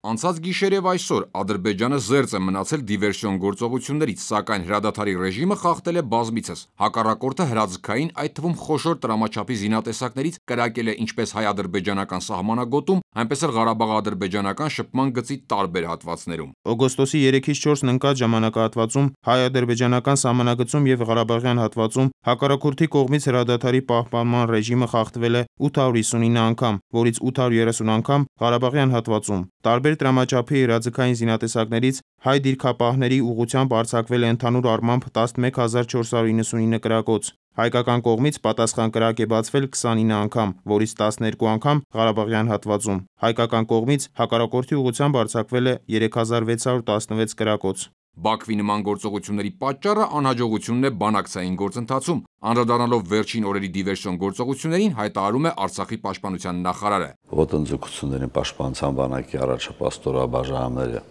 Անցած գիշեր եւ այսօր Ադրբեջանը զերծ է մնացել դիվերսիոն գործողություններից, սակայն հրադադարի ռեժիմը խախտել է բազմիցս։ Հակառակորդը հրաձգային, այդ թվում խոշոր տրամաչափի զինատեսակներից կրակել է ինչպես հայ-ադրբեջանական սահմանագոտում, այնպես էլ Ղարաբաղ-ադրբեջանական շփման գծի տարբեր հատվածներում։ Օգոստոսի 3-ից 4-ն ընկած ժամանակահատվածում հայ-ադրբեջանական սահմանագծում եւ Ղարաբաղյան հատվածում հակառակորդի կողմից հրադադարի պահպանման ռեժիմը խախտվել է 859 անգամ, որից 830 անգամ Ղարաբաղյան հատվածում։ Տարբեր տրամաչափի հրաձգային զինատեսակներից հայ դիրքապահների ուղղությամբ արձակվել է ընդհանուր առմամբ 11499 կրակոց։ Հայկական կողմից պատասխան կրակ է բացվել 29 անգամ, որից 12 անգամ Ղարաբաղյան հատվածում։ Հայկական կողմից հակառակորդի ուղղությամբ արձակվել է 3616 կրակոց։ Բաքվի նման գործողությունների պատճառը անհաջողությունն է բանակցային գործընթացում, անդրադառնալով վերջին օրերի դիվերսիոն գործողություններին, հայտարարում է Արցախի պաշտպանության նախարարը։ Ոտնձգությունների պաշտպանության բանակի առաջապատстоրաբաժանումները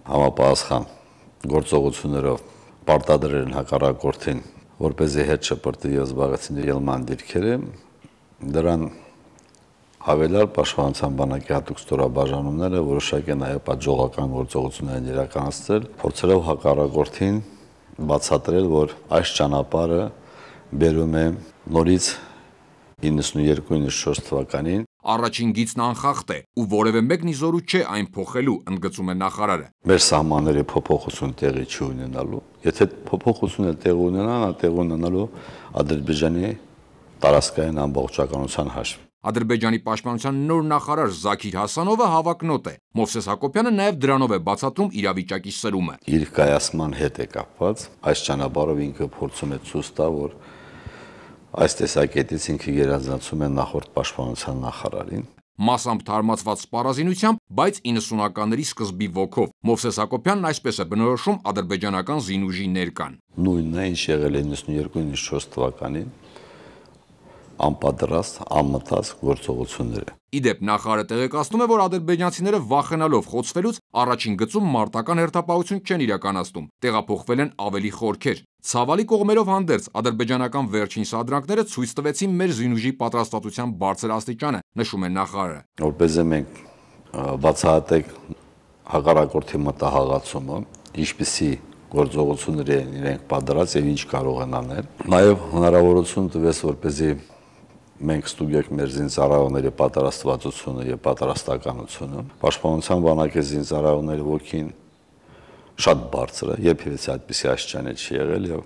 համապատասխան գործողություններով պարտադրել են հակառակորդին, որպեսզի հետ շպրտի եւ զբաղեցնի ելման դիրքերը, դրան հավելյալ պաշտպանության բանակի հատուկ ստորաբաժանումները որոշակի է նաև պատժողական գործողություններ են իրականացրել, փորձելով հակառակորդին բացատրել, որ այս ճանապարհը բերում է նորից 92-94 թվականին։ Առաջին գիծն անխախտ է ու որևէ մեկն ի զորու չէ այն փոխելու, ընդգծում է նախարարը։ Մեր սահմանների փոփոխություն տեղի չի ունենալու։ Եթե փոփոխությունը տեղի ունենա, նա տեղի ունենալու Ադրբեջանի տարածքային ամբողջականության հաշվին։ Ադրբեջանի պաշտպանության նոր նախարար Զաքիր Հասանովը հավակնոտ է։ Մովսես Հակոբյանը նաև դրանով է բացատրում իրավիճակի սրումը։ Իր կայացման հետ է կապված, այս ճանապարհով ինքը փորձում է ցույց տա, որ այս տեսակետից ինքը գերազանցում է նախորդ պաշտպանության նախարարին։ Մասամբ թարմացված սպառազինությամբ, բայց 90-ականների սկզբի ոգով։ Մովսես Հակոբյանն այսպես է բնորոշում ադրբեջանական զինուժի ներկան։ Նույնն է, ինչ եղել է 92-94 թվականին, անպատրաստ, անմտած գործողությունները։ Իդեպ նախարարը տեղեկացնում է, որ ադրբեջանցիները վախենալով խոցվելուց առաջին գծում մարտական հերթապահություն չեն իրականացնում, տեղափոխվել են ավելի խորքեր։ Ցավալի կողմերով հանդերձ ադրբեջանական վերջին սադրանքները ցույց տվեցին մեր զինուժի պատրաստվածության բարձր աստիճանը, նշում է նախարարը։ Որպեսզի մենք բացահայտենք հակառակորդի մտահղացումը, ինչպիսի գործողություններ են իրենք պատրաստ եւ ինչ կարող են անել։ Նաեւ հնարավորություն տվեց, որպեսզի մենք ստուգենք մեր զինծառայողների պատրաստվածությունը եւ պատրաստականությունը։ Պաշտպանության բանակի զինծառայողների ոգին շատ բարձր է, երբևէ այդպիսի աստիճանի չի եղել եւ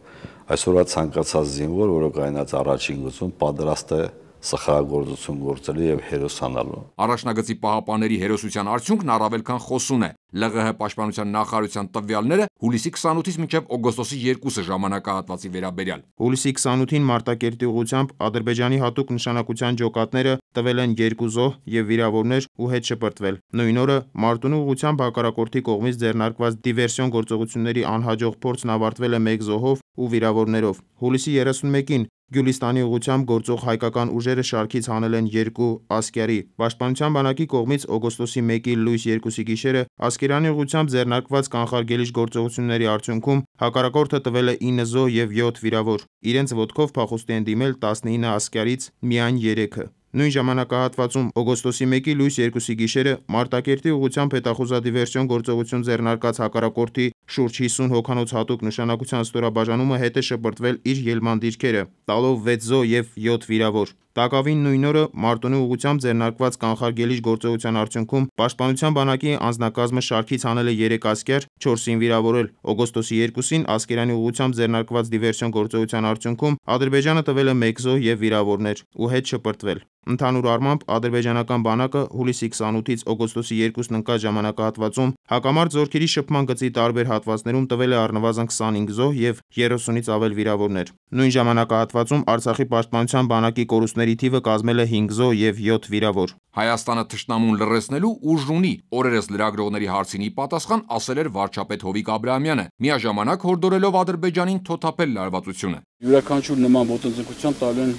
այսօրվա ցանկացած զինվոր, որը կայնած առաջին գծում պատրաստ է սխալագործություն գործելու եւ հերոսանալու։ Առաջնագծի պահապանների հերոսության արդյունքն առավել քան խոսուն է։ ԼՂՀ պաշտպանության նախարարության տվյալները հուլիսի 28-ից մինչև օգոստոսի 2-ը ժամանակահատվածի վերաբերյալ։ Հուլիսի 28-ին Մարտակերտի ուղղությամբ Ադրբեջանի հատուկ նշանակության ջոկատները տվել են 2 զոհ եւ վիրավորներ ու հետ շպրտվել։ Նույն օրը Մարտունու ուղղությամբ հակառակորդի կողմից ձեռնարկված դիվերսիոն գործողությունների անհաջող փորձն ավարտվել է 1 զոհով ու վիրավորներով։ Հուլիսի 31-ին Գյուլիստանի ուղղությամբ գործող հայկական ուժերը շարքից հանել են 2 ասկյարի։ Պաշտպանության բանակի կողմից օգոստոսի 1-ի լույս 2-ի գիշերը Ասկերանի ուղղությամբ ձեռնարկված կանխարգելիչ գործողությունների արդյունքում հակառակորդը տվել է 9 զոհ եւ 7 վիրավոր։ Իրենց ոտքով փախուստի են դիմել 19 ասկյարից միայն 3-ը։ Նույն ժամանակահատվածում օգոստոսի 1-ի լույս 2-ի գիշերը Մարտակերտի ուղղությամբ հետախուզադիվերսիոն գործողություն ձեռնարկած հակառակորդի շուրջ 50 հոգանոց հատուկ նշանակության ստորաբաժանումը հետ է շպրտվել իր ելման դիրքերը, տալով 6 զոհ եւ 7 վիրավոր։ Տակավին նույն օրը Մարտունու ուղղությամբ ձեռնարկված կանխարգելիչ գործողության արդյունքում Պաշտպանության բանակի անձնակազմը շարքից հանել է 3 ասկյար, 4-ին վիրավորել։ Օգոստոսի 2-ին Ասկերանի ուղղությամբ ձեռնարկված դիվերսիոն գործողության արդյունքում Ադրբեջանը տվել է 1 զոհ եւ վիրավորներ ու հետ շպրտվել։ Ընդհանուր առմամբ ադրբեջանական բանակը հուլիսի 28-ից օգոստոսի 2-ն ընկած ժամանակահատվածում հակամարտ զորքերի շփման գծի տարբեր հատվածներում տվել է առնվազն 25 զոհ եւ 30-ից ավել վիրավորներ։ Նույն ժամանակահատվածում Արցախի պաշտպանության բանակի կորուստների թիվը կազմել է 5 զոհ եւ 7 վիրավոր։ Հայաստանը թշնամուն լռեցնելու ուժ ունի, օրերս լրագրողների հարցինի պատասխան ասել էր վարչապետ Հովիկ Աբրահամյանը, միաժամանակ հորդորելով Ադրբեջանին թոթափել լարվածությունը։ Յուրաքանչյուր նման ոտնձգության տալու են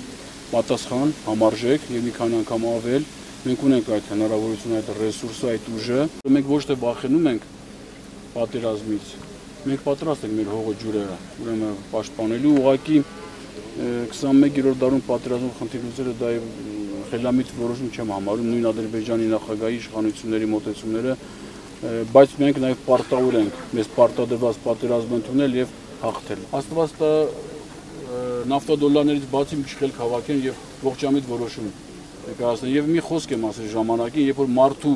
պատասխան համարժեք եւ մի քանի անգամ ավել։ Մենք ունենք այդ հնարավորությունը, այդ ռեսուրսը, այդ ուժը։ Մենք ոչ թե վախենում ենք պատերազմից, մենք պատրաստ ենք մեր հողը ջուրերը, ուրեմն պաշտպանելու ուղղակի 21-րդ դարում պատերազմում խնդիր լուծելը դա խելամիտ որոշում չեմ համարում, նույն Ադրբեջանի նախագահի իշխանությունների մոտեցումները բայց մենք նաև պարտավոր ենք մեզ պարտադրված պատերազմ ընդունել եւ հաղթել։ Աստված տա նավթադոլարներից բացի մի քիչ հավաքեն եւ ողջամիտ որոշում ներկայացնեն։ Եվ մի խոսք եմ ասել ժամանակին, երբ որ մարդու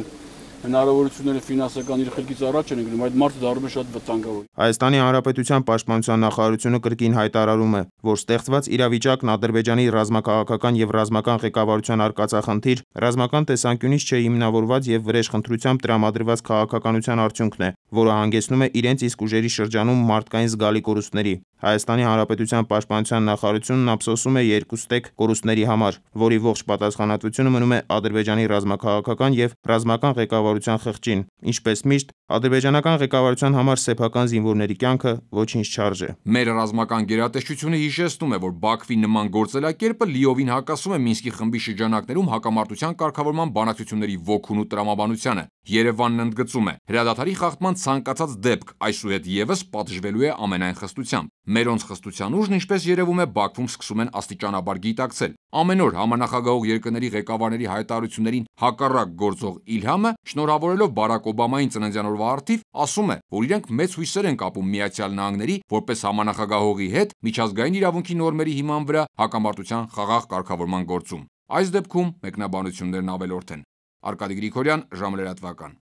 հնարավորությունները ֆինանսական իր խելքից առաջ են գնում, այդ մարդը դառնում է շատ վտանգավոր։ Հայաստանի Հանրապետության Պաշտպանության նախարարությունը կրկին հայտարարում է, որ ստեղծված իրավիճակն Ադրբեջանի ռազմաքաղաքական եւ ռազմական ղեկավարության արկածախնդիր, ռազմական տեսանկյունից չէ հիմնավորված եւ վրեժխնդրությամբ տրամադրված քաղաքականության արդյունքն է, որը հանգեցնում է իրենց իսկ ուժերի շրջանում մարդկային զգալի կորուստների։ Հայաստանի Հանրապետության Պաշտպանության նախարարությունն ափսոսում է երկուստեք կորուստների համար, որի ողջ պատասխանատվությունը մնում է Ադրբեջանի ռազմաքաղաքական եւ ռազմական ղեկավարության խղճին։ Ինչպես միշտ, ադրբեջանական ղեկավարության համար սեփական զինվորների կյանքը ոչինչ չարժե։ Մեր ռազմական գերատեսչությունը հիշեցնում է, որ Բաքվի նման գործելակերպը լիովին հակասում է Մինսկի խմբի շրջանակներում հակամարտության կարգավորման բանակցությունների ոգուն ու տրամաբանությանը։ Երևանն ընդգծում է, հրադադարի խախտման ցանկացած դեպք այսուհետ եւս պատժվելու է ամենայն խստությամբ։ Մերոնց խստության ուժն, ինչպես երևում է, Բաքվում սկսում են աստիճանաբար գիտակցել։ Ամեն օր համանախագահող երկրների ղեկավարների հայտարարություններին հակառակ գործող Իլհամը, շնորհավորելով Բարակ Օբամային ծննդյան օրվա առթիվ, ասում է, որ իրենք մեծ հույսեր են կապում Միացյալ Նահանգների որպես համանախագահողի հետ միջազգային իրավունքի նորմերի հիման վրա հակամարտության խաղաղ կարգավորման գործում։ Այս դեպքում մեկնաբանություններն ավելորդ են։ Արկադի Գրիգորյան, ժամը լրատվական։